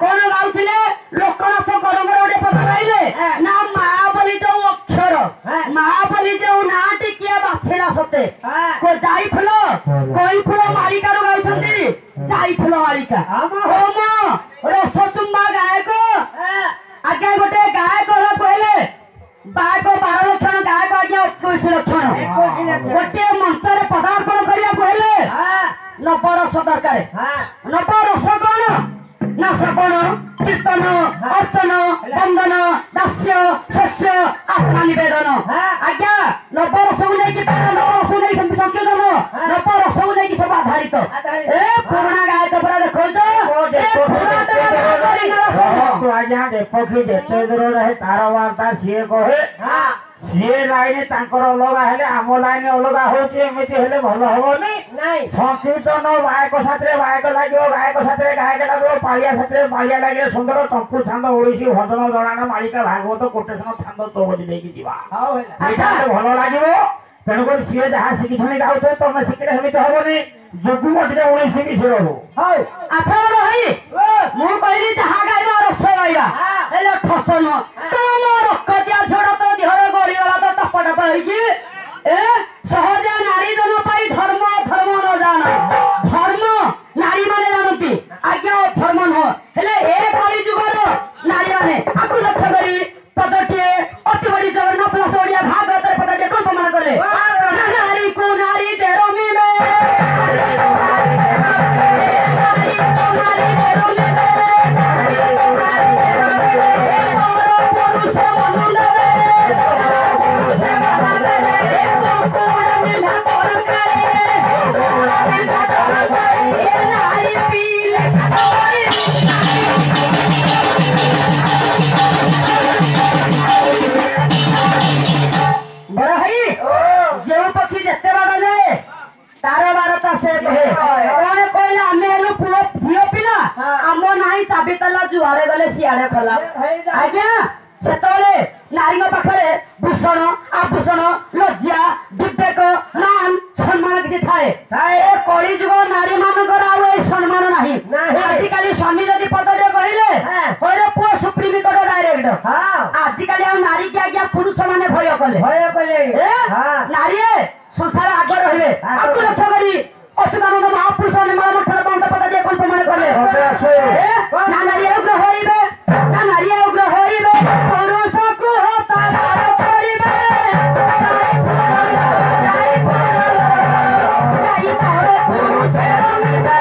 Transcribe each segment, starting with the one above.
कौन गाउथिले लोकनाथ गरंगर गोटे पद गाइले ना महाबली जो अक्षर महाबली जो नाटी किए बाछिला सते को जाई फुल कोई फुल मालिका रो गाउछंती जाई फुल मालिका ओम रसचुम्बा गायक आज्ञा गोटे गायक होला कहले बायक 12 लक्षण गायक आज्ञा 21 लक्षण गोटे मंचरे पदार्पण करिया कहले नवरस दरकार नवरस कौन ना श्रवण कीर्तन अर्चन बंदन दास्य शस्य आत्मा निवेदन आज्ञा नवरस नहीं नवरस नहीं संकीर्तन नवरस नहीं सब आधारित ए पुराणा गायक पर देखो आज्ञा देखो कि जेते दूर रहे तार वार्ता सी कहे सी लाइन तांकर अलगा हेले आम लाइन अलगा होची एमिति हेले भल हबनी नाही संकीर्तन गायक साथरे गायक लागियो गायक साथरे गायक लागियो पालिया साथरे पालिया लागियो सुंदर चंपू छंद ओडिसी भजन जणाना मालिका भागवत कोटेशन छंद तो बजी देकी दिबा अच्छा भल लागिबो तेणुकर सी जहाँ शिखी गाउथे तुम शिखिले हेमिति हबनी जोगु मटिले 19 की से हो अच्छा भाई मु कहली जहाँ गाइबा रस गाइबा हेले ठसन तुम रक्कतिया छोड़ा तो देहरे गली गला तो टप टप होई ए सहजे नारी जन पाई धर्म धर्म न जाना धर्म नारी माने जानती आज्ञा धर्म न हेले ए कली जुगर नारी माने आकु लक्ष्य करी पदटिए अति बड़ी जगन्नाथ दास ओडिया भागवत पदटिए कोन प्रमाण करले नारी को नारी ते रमी में जुआरे गले सियाड़े खला आज्ञा सेतले नारी पाखरे भूषण आभूषण लज्जा विवेक मान सम्मान किसी थाए ए कली जुग नारी मानकर आ सम्मान नाही आजिकल स्वामी जदि पदटे कहले कहले पुओ सुप्रीम कोर्ट डायरेक्ट आजिकल आ नारी के आज्ञा पुरुष माने भय कले नारी संसार आग रहिबे आकु लक्ष्य करी अच्युतानंद महापुरुष ने मार मठर बंद पदटे कोन प्रमाण कले ना नारी उग्र होइबे ना नारी उग्र होइबे पुरुष को होता करिबे जाई पुरुष रमिबे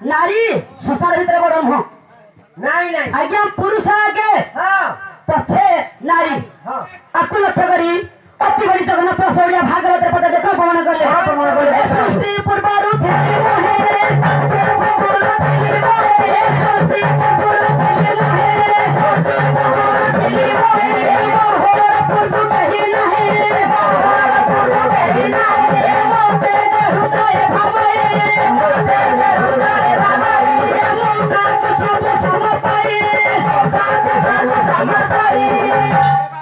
नारी संसार भीतर बड़ नुह नहीं नहीं आज्ञा पुरुष आगे पछे नारी आपको लक्ष्य करी अति बड़ी जगन्नाथ सौड़िया भागवत पद देखो प्रमाण करले सृष्टि पूर्वरु थी मोहे सृष्टि पूर्वरु थी मोहे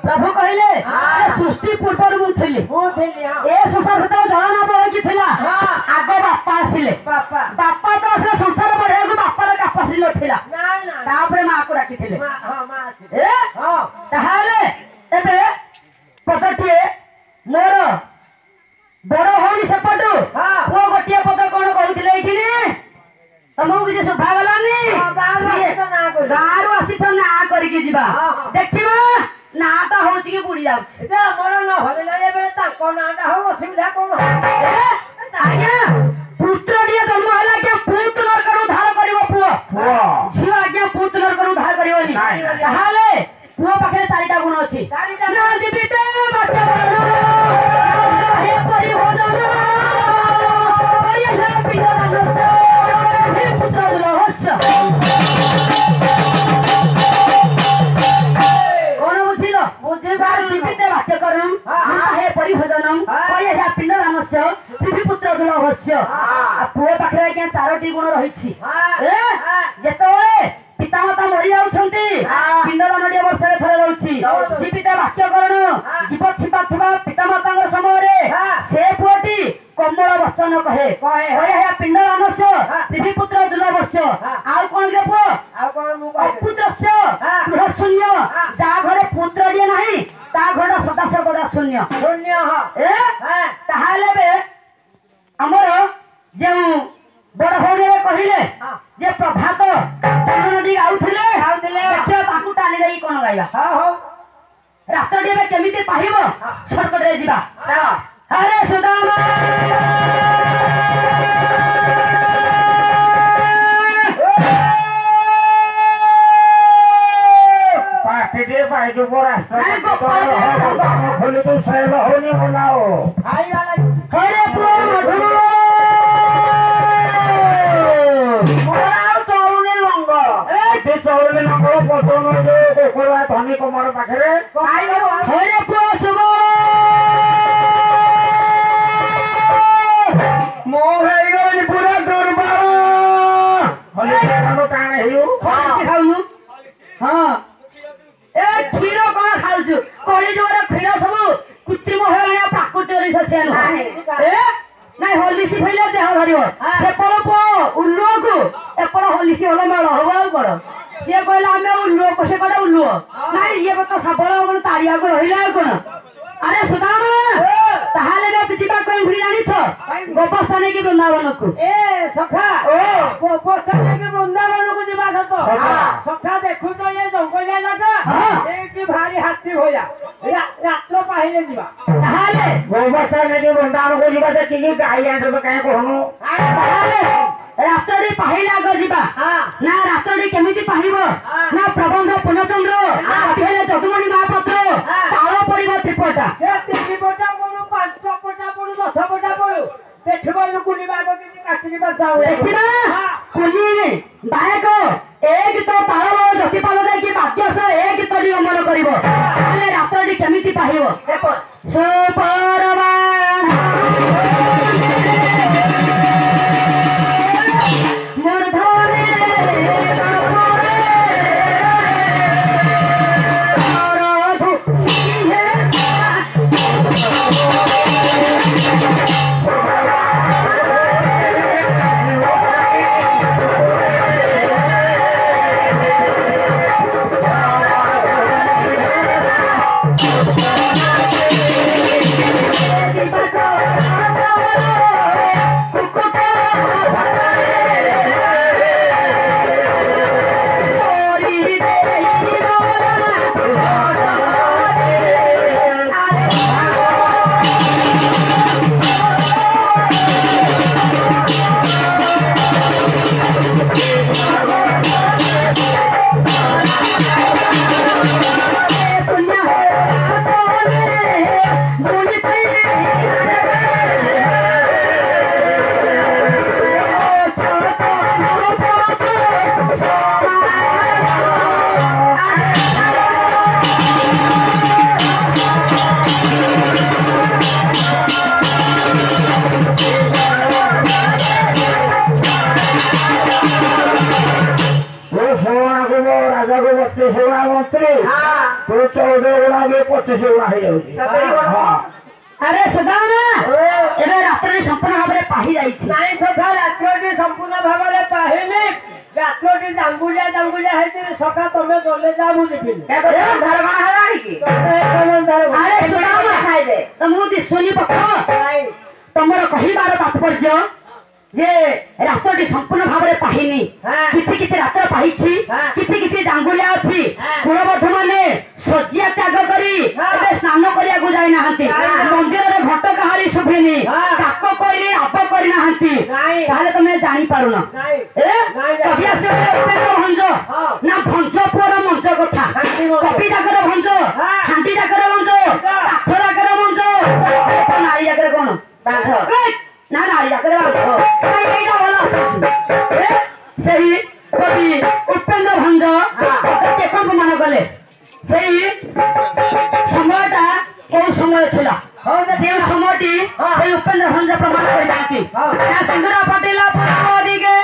प्रभु कहले सृष्टि पूर्वर मुथिली ए संसार भीतर जहाना बहकी थिला आगो बापा आसिले बापा तो अपने संसार बढ़े को बापा रे कैपेसिटी नथिला तापरे मां को राखिथिले ए ताहाले एबे पदटिए मोर बड़ होनी सेपटु वो गोटिए पद कोन कहथिले एखिनी तमको किछ सुभा गलानी गारू आसी छ ना करिके जिबा देखिबा नाटा होची कि बुड़ी जाउछ एटा मोर न होले ना एबे ताको नाटा हो असुविधा कोन ए आज्ञा पुत्र दिए जन्म होला के पुत्र नरकर उद्धार करिवो पुओ झियो आज्ञा पुत्र नरकर उद्धार करिवोनी ताहाले पुओ पाखरे चारिटा गुण अछि ना जीविते बच्चा हे परि भोजन करिया पिंड दानस हे पुत्र दुलहस्य परिभोजनम कयहा पिंड रामस्य त्रिपुत्र दुलभस्य पुओ ପୁଅ ପାଖରେ ଆଜ୍ଞା 4ଟି ଗୁଣ ରହିଛି। ଯେତେବେଳେ ପିତାମାତା ମରି ଯାଉଛନ୍ତି ପିଣ୍ଡଦାନଟିଏ ବର୍ଷରେ ଥରେ ରହୁଛି। ଜୀବିତ ବାକ୍ୟକରଣ ଜୀବ ଥିବା ପିତାମାତାଙ୍କ ସମୟରେ ସେ ପୁଅଟି କମଳ ବଚନ କହେ ପିଣ୍ଡଦାନସ୍ୟ ତ୍ରିପୁତ୍ର ଦୁର୍ଲଭସ୍ୟ। ଆଉ କଣ ଯେ ପୁଅ ଅପୁତ୍ରସ୍ୟ ଗୃହ ଶୂନ୍ୟ। ଯାହା ଘରେ ପୁତ୍ରଟିଏ ନାହିଁ ତା ଘର ସଦା ସର୍ବଦା ଶୂନ୍ୟ। ତାହେଲେ ଏବେ ଆମର ଯେଉଁ ବଡ ଭଉଣୀ କହିଲେ ଯେ ପ୍ରଭାତ ନଦୀ ଗାଉଥିଲେ ଦେଖିବା ତାକୁ ଟାଣି ଦେଇକି କଣ ଗାଇବା। ରାତ୍ରଟି ଏବେ କେମିତି ପାହିବ ସର୍କଟରେ ଯିବା। ହରେ ସୁଦାମ ପାଟିଟିଏ ପାଇଛୁ ରାସ୍ତା ଖୋଲି ତୁ ଶୈଳ ହଉନି ବୋଲାଓ। ହରେ ପୁଅ ମଧୁର ଚଉଳି ଲଙ୍ଗଳ ପତନ ଯୋଉ ଧନୀ କୁମାର ପାଖରେ ହରେ ପୁଅ ଶୁଭ ମୁଁ ହେଇଗଲି ପୁରା ଦୁର୍ବଳ କାଣ ହେଉ ଖାଉନୁ। ହଁ ଏ କ୍ଷୀର କଣ ଖାଉଛୁ? କଳି ଯୁଗର କ୍ଷୀର ସବୁ କୃତ୍ରିମ ହେଇଗଲା ପ୍ରାକୃତିକ ଜିନିଷ ନୁହଁ। ନାଇଁ ହଲିସି ଫେରିଲେ ଦେହ ଧରିବ। ସେପଟ ପୁଅ ଉଲ୍ଲୁଅକୁ ଏପଟ ହଲିସି ଭଲ ମେଳ ହବ। ଆଉ କଣ ସିଏ କହିଲା ଆମେ ଉଲ୍ଲୁଅ ସେ କଟେ ଉଲ୍ଲୁଅ ନାଇଁ ଇଏ ତ ସାବଳ ତାରିଆକୁ ରହିଲେ ଆଉ କଣ। ଆରେ ସୁଦାମ ତାହେଲେ ଯିବା କଣ ଭୁଲି ଜାଣିଛ ଗୋବସ୍ଥା ନେଇକି ବୃନ୍ଦାବନକୁ। ସଖା ଗୋବସ୍ଥା ନେଇକି ବୃନ୍ଦାବନକୁ ଯିବା ସତ। ସଖା ଦେଖୁଛ ଏ ଜଙ୍ଗଲିଆ ଜାଗା ଏଇଠି ଭାରି ହାତୀ ଭଳିଆ ରାତ୍ର ପାହିଲେ ଯିବା। ତାହେଲେ ଗୋବସ୍ଥା ନେଇକି ବୃନ୍ଦାବନକୁ ଯିବା ଦେଖିକି ଗାଈ ଆଣିଛ କାହିଁ କହୁନୁ। ତାହେଲେ ରାତ୍ରଟି ପାହିଲେ ଆଗ ଯିବା। ନା ରାତ୍ରଟି କେମିତି ପାହିବ ନା ପ୍ରବନ୍ଧ ପୂର୍ଣ୍ଣଚନ୍ଦ୍ର ହେଲେ ଯଦୁମଣି ମହାପାତ୍ର ତାଳ ପଡିବ ତ୍ରିପଟା। ସେ 3 ପଟା ପଡୁ 5 ପଟା ପଡୁ 10 ପଟା ପଡୁ ଦେଖିବ କୁଲିବା କିଛି କାଟିକି ଦେଖିବା କୁଲି ବାୟକ ଏ ଗୀତ ତାଳ ଜ୍ୟୋତିପାଲ ଦେଇକି ବାଦ୍ୟ ସହ ଏ ଗୀତଟି ଅମଳ କରିବ। ତାହେଲେ ରାତ୍ରଟି କେମିତି ପାହିବ ସୁପରବାଣ अरे सुदामा एबे रात्रि संपूर्ण भाव में पाही जाईछि। नाई सखा रात्रि संपूर्ण भाव में पाहिनी रात्रि जांगुलिया जांगुलिया हेति सखा तमे गले जा बुझिपिनी ए घर बना हलानी की अरे सुदामा खाइले तमुदी सुनी पक्ष नाई तमरो कहिबार तात्पर्य जे रात्रटी संपूर्ण भाव में पाहिनी किछि किछि रात्र पाहिछि किछि किछि जांगुलिया अछि कुलबध माने सजिया त्याग करी एबे स्नान करिया को जाय नाहंती मंदिर रे घट कहारी सुभिनी काक कइले आप करि नाहंती ताले तमे जानि पारुन ए कबिया से उपेन्द्र भंज ना भंज पुर मंच कथा कपि जाकर भंज हांडी जाकर भंज काठ जाकर भंज नारी जाकर कोन काठ ना नारी जाकर भंज एटा भला अछि सही कवि उपेन्द्र भंज कते कम मान गले सही সময়টা কোন সময় ছিল যে সময়টা କଥାଟି ସେଇ ଉପେନ୍ଦ୍ର ଭଞ୍ଜ ପ୍ରମାଣ କରିଯାଉଛି ସିନ୍ଦୁର ଫଟିଲା ପୂର୍ବ ଦିଗେ